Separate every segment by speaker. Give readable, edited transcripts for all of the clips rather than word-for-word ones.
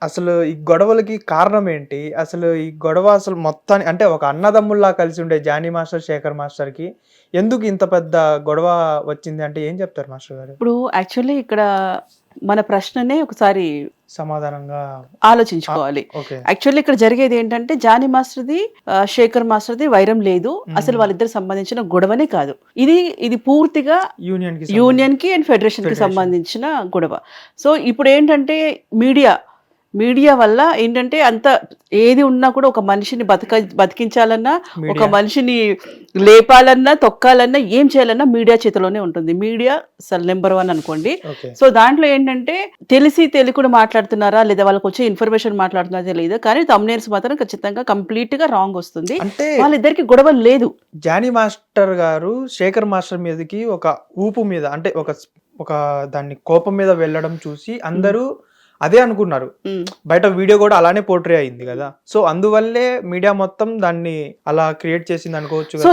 Speaker 1: అసలు ఈ గొడవలకి కారణం ఏంటి? అసలు ఈ గొడవ అసలు మొత్తాన్ని అంటే ఒక అన్నదమ్ముల్లా కలిసి ఉండే జానీ మాస్టర్, శేఖర్ మాస్టర్‌కి ఎందుకు ఇంత పెద్ద గొడవ వచ్చింది అంటే ఏం చెప్తారు మాస్టర్ గారు?
Speaker 2: ఇప్పుడు యాక్చువల్లీ ఇక్కడ మన ప్రశ్ననే ఒకసారి
Speaker 1: సమాధానంగా
Speaker 2: ఆలోచించుకోవాలి.
Speaker 1: ఓకే.
Speaker 2: యాక్చువల్లీ ఇక్కడ జరిగేది ఏంటంటే జానీ మాస్టర్‌ది, శేఖర్ మాస్టర్‌ది వైరం లేదు. అసలు వాళ్ళిద్దరు సంబంధించిన గొడవనే కాదు. ఇది పూర్తిగా యూనియన్‌కి అండ్ ఫెడరేషన్‌కి సంబంధించిన గొడవ. సో ఇప్పుడు ఏంటంటే మీడియా వల్ల ఏంటంటే అంత ఏది ఉన్నా కూడా ఒక మనిషిని బతికించాలన్నా, ఒక మనిషిని లేపాలన్నా, తొక్కాలన్నా, ఏం చేయాలన్నా మీడియా చేతిలోనే ఉంటుంది. మీడియా అసలు నెంబర్ 1 అనుకోండి. సో దాంట్లో ఏంటంటే తెలియకుండా మాట్లాడుతున్నారా లేదా వాళ్ళకి వచ్చే ఇన్ఫర్మేషన్ మాట్లాడుతున్నారా తెలియదు, కానీ థంబ్నెయిల్స్ మాత్రం ఖచ్చితంగా కంప్లీట్ గా రాంగ్ వస్తుంది. అంటే వాళ్ళిద్దరికి గొడవ లేదు.
Speaker 1: జానీ మాస్టర్ గారు శేఖర్ మాస్టర్ మీదకి ఒక ఊపు మీద అంటే ఒక దాన్ని కోపం మీద వెళ్ళడం చూసి అందరూ అదే అనుకున్నారు. బయట వీడియో కూడా అలానే పోర్ట్రే అయింది కదా. సో అందువల్లే మీడియా మొత్తం దాన్ని అలా క్రియేట్ చేసింది అనుకోవచ్చు.
Speaker 2: సో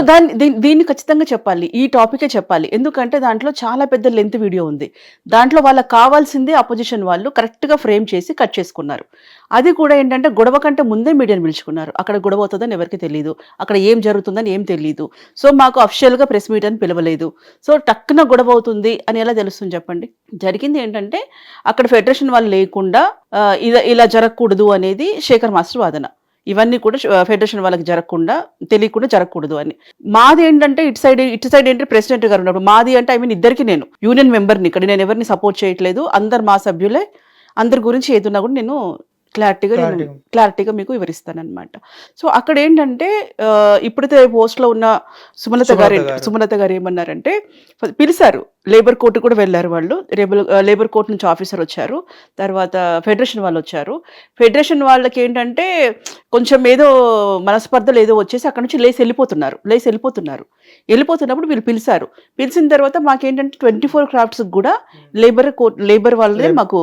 Speaker 2: దీన్ని ఖచ్చితంగా చెప్పాలి, ఈ టాపికే చెప్పాలి. ఎందుకంటే దాంట్లో చాలా పెద్ద లెంత్ వీడియో ఉంది. దాంట్లో వాళ్ళకి కావాల్సింది అపోజిషన్ వాళ్ళు కరెక్ట్ గా ఫ్రేమ్ చేసి కట్ చేసుకున్నారు. అది కూడా ఏంటంటే గొడవ కంటే ముందే మీడియాని పిలుచుకున్నారు. అక్కడ గొడవ అవుతుందని ఎవరికి తెలియదు, అక్కడ ఏం జరుగుతుందని ఏం తెలియదు. సో మాకు అఫిషియల్ గా ప్రెస్ మీట్ అని పిలవలేదు. సో టక్కున గొడవ అవుతుంది అని ఎలా తెలుస్తుంది చెప్పండి? జరిగింది ఏంటంటే అక్కడ ఫెడరేషన్ వాళ్ళు లేకుండా ఇలా జరగకూడదు అనేది శేఖర్ మాస్టర్ వాదన. ఇవన్నీ కూడా ఫెడరేషన్ వాళ్ళకి తెలియకుండా జరగకూడదు అని. మాది ఏంటంటే ఇటు సైడ్ ఏంటంటే ప్రెసిడెంట్ గారు ఉన్నప్పుడు మాది అంటే ఇద్దరికి నేను యూనియన్ మెంబర్ని, ఇక్కడ నేను ఎవరిని సపోర్ట్ చేయట్లేదు, అందరు మా సభ్యులే, అందరి గురించి ఏదున్నా కూడా నేను క్లారిటీగా మీకు వివరిస్తానన్నమాట. సో అక్కడ ఏంటంటే ఇప్పుడైతే పోస్ట్లో ఉన్న సుమలత గారు ఏమన్నారంటే పిలిచారు, లేబర్ కోర్టు కూడా వెళ్ళారు వాళ్ళు. లేబర్ కోర్టు నుంచి ఆఫీసర్ వచ్చారు, తర్వాత ఫెడరేషన్ వాళ్ళు వచ్చారు. ఫెడరేషన్ వాళ్ళకి ఏంటంటే కొంచెం ఏదో మనస్పర్ధలు ఏదో వచ్చేసి అక్కడ నుంచి లేచి వెళ్ళిపోతున్నప్పుడు వీళ్ళు పిలిచిన తర్వాత మాకేంటంటే 24 క్రాఫ్ట్స్ కూడా లేబర్ వాళ్ళే మాకు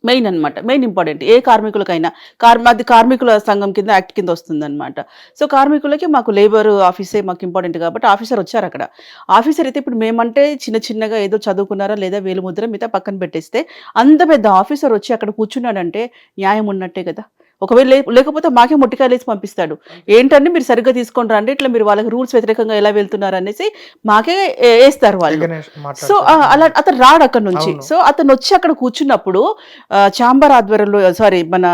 Speaker 2: మెయిన్ అనమాట, మెయిన్ ఇంపార్టెంట్. ఏ కార్మికులకైనా అది కార్మికుల సంఘం కింద యాక్ట్ కింద వస్తుంది అనమాట. సో కార్మికులకి మాకు లేబర్ ఆఫీసే మాకు ఇంపార్టెంట్ కాబట్టి ఆఫీసర్ వచ్చారు అక్కడ. ఆఫీసర్ అయితే ఇప్పుడు మేమంటే చిన్నగా ఏదో చదువుకున్నారా లేదా వేలు ముద్ర మిగతా పక్కన పెట్టేస్తే అంత పెద్ద ఆఫీసర్ వచ్చి అక్కడ కూర్చున్నాడంటే న్యాయం ఉన్నట్టే కదా. ఒకవేళ లేకపోతే మాకే మొట్టికాయలు వేసి పంపిస్తాడు. ఏంటంటే మీరు సరిగ్గా తీసుకొని రండి, ఇట్లా మీరు వాళ్ళకి రూల్స్ వ్యతిరేకంగా ఎలా వెళ్తున్నారు అనేసి మాకే వేస్తారు వాళ్ళు. సో అలా అతను రాడు అక్కడ నుంచి. సో అతను వచ్చి అక్కడ కూర్చున్నప్పుడు ఛాంబర్ ఆధ్వర్యంలో మన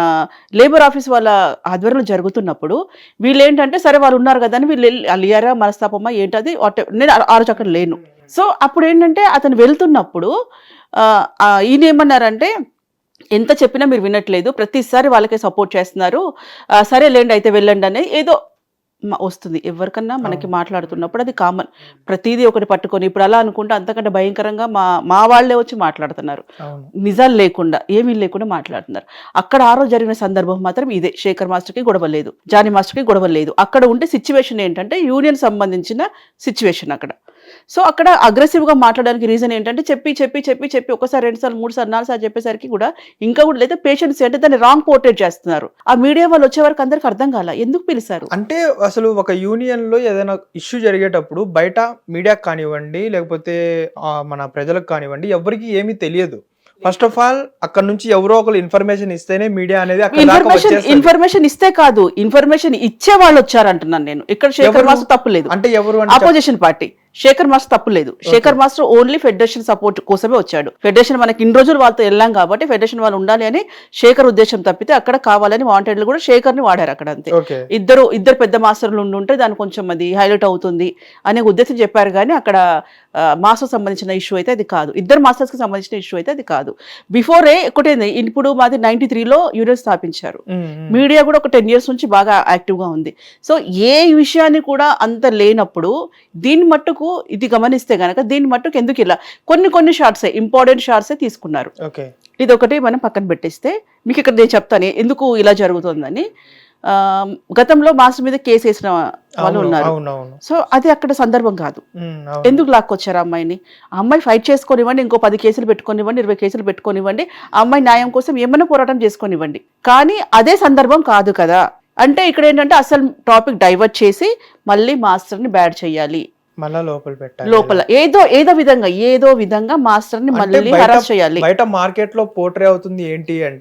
Speaker 2: లేబర్ ఆఫీస్ వాళ్ళ ఆధ్వర్యంలో జరుగుతున్నప్పుడు వీళ్ళు ఏంటంటే సరే వాళ్ళు ఉన్నారు కదా అని వీళ్ళు అలియారా మనస్తాపమా ఏంటది నేను ఆ రోజు అక్కడ లేను. సో అప్పుడు ఏంటంటే అతను వెళ్తున్నప్పుడు ఈయన ఏమన్నారంటే ఎంత చెప్పినా మీరు వినట్లేదు, ప్రతిసారి వాళ్ళకే సపోర్ట్ చేస్తున్నారు, సరేలేండి అయితే వెళ్ళండి అనేది ఏదో వస్తుంది. ఎవరికన్నా మనకి మాట్లాడుతున్నప్పుడు అది కామన్, ప్రతిదీ ఒకటి పట్టుకొని ఇప్పుడు అలా అనుకుంటే అంతకంటే భయంకరంగా మా వాళ్ళే వచ్చి మాట్లాడుతున్నారు, నిజాలు లేకుండా ఏమీ లేకుండా మాట్లాడుతున్నారు. అక్కడ ఆ రోజు జరిగిన సందర్భం మాత్రం ఇదే. శేఖర్ మాస్టర్కి గొడవ లేదు, జానీ మాస్టర్కి గొడవ లేదు. అక్కడ ఉంటే సిచ్యువేషన్ ఏంటంటే యూనియన్ సంబంధించిన సిచ్యువేషన్ అక్కడ. సో అక్కడ అగ్రెసివ్గా మాట్లాడడానికి రీజన్ ఏంటంటే చెప్పి ఒకసారి 2 సార్లు 3 సార్లు 4 సార్లు చెప్పేసరికి కూడా ఇంకా కూడా లేదా పేషెన్స్ అంటే దాన్ని రాంగ్ పోర్ట్రేట్ చేస్తున్నారు. ఆ మీడియా వాళ్ళు వచ్చే వరకు అందరికి అర్థం కాల ఎందుకు పిలిచారు
Speaker 1: అంటే. అసలు ఒక యూనియన్ లో ఏదైనా ఇష్యూ జరిగేటప్పుడు బయట మీడియాకి కానివ్వండి లేకపోతే మన ప్రజలకు కానివ్వండి ఎవరికి ఏమీ తెలియదు. ఫస్ట్ ఆఫ్ ఆల్ అక్కడ నుంచి ఎవరో ఒకరు ఇన్ఫర్మేషన్ ఇస్తేనే మీడియా అనేది
Speaker 2: ఇన్ఫర్మేషన్ ఇస్తే కాదు, ఇన్ఫర్మేషన్ ఇచ్చే వాళ్ళు వచ్చారంటున్నాను నేను. ఇక్కడ శేఖర్ మాస్టర్ తప్పు లేదు,
Speaker 1: అంటే ఎవరు
Speaker 2: అపోజిషన్ పార్టీ. శేఖర్ మాస్టర్ తప్పు లేదు. Shekhar master only federation support కోసమే వచ్చాడు. ఫెడరేషన్ మనకి ఇన్ని రోజులు వాళ్ళతో వెళ్ళాం కాబట్టి ఫెడరేషన్ వాళ్ళు ఉండాలి అని శేఖర్ ఉద్దేశం తప్పితే అక్కడ కావాలని వాంటెడ్లు కూడా శేఖర్ ని వాడారు అక్కడ అంతే. ఇద్దరు పెద్ద మాస్టర్లు ఉంటే దాని కొంచెం అది హైలైట్ అవుతుంది అనే ఉద్దేశం చెప్పారు, కానీ అక్కడ మాస్టర్ సంబంధించిన ఇష్యూ అయితే అది కాదు, ఇద్దరు మాస్టర్స్ కి సంబంధించిన ఇష్యూ అయితే అది కాదు. బిఫోరే ఒకటేంది, ఇప్పుడు మాది 93లో యూనియన్ స్థాపించారు. మీడియా కూడా ఒక 10 years నుంచి బాగా యాక్టివ్ గా ఉంది. సో ఏ విషయాన్ని కూడా అంత లేనప్పుడు దీన్ని మట్టుకు ఇది గమనిస్తే గనక దీన్ని మట్టుకు ఎందుకు ఇలా కొన్ని షార్ట్సే ఇంపార్టెంట్ షార్ట్సే తీసుకున్నారు. ఇది ఒకటి మనం పక్కన పెట్టేస్తే మీకు ఇక్కడ నేను చెప్తాను ఎందుకు ఇలా జరుగుతుందని. గతంలో మాస్టర్ మీద కేసు వేసిన వాళ్ళు ఉన్నారు. సో అది అక్కడ సందర్భం కాదు. ఎందుకు లాక్కొచ్చారు అమ్మాయిని? ఆ అమ్మాయి ఫైట్ చేసుకొనివ్వండి, ఇంకో 10 కేసులు పెట్టుకొనివ్వండి, 20 కేసులు పెట్టుకొనివ్వండి, ఆ అమ్మాయి న్యాయం కోసం ఏమైనా పోరాటం చేసుకొనివ్వండి, కానీ అదే సందర్భం కాదు కదా. అంటే ఇక్కడ ఏంటంటే అసలు టాపిక్ డైవర్ట్ చేసి మళ్ళీ మాస్టర్ని బ్యాడ్ చేయాలి, లోపల ఏదో విధంగా మాస్టర్ ని మళ్ళీ హరాస్ చేయాలి.
Speaker 1: బయట మార్కెట్ లో పోర్ట్రే అవుతుంది ఏంటి అంటే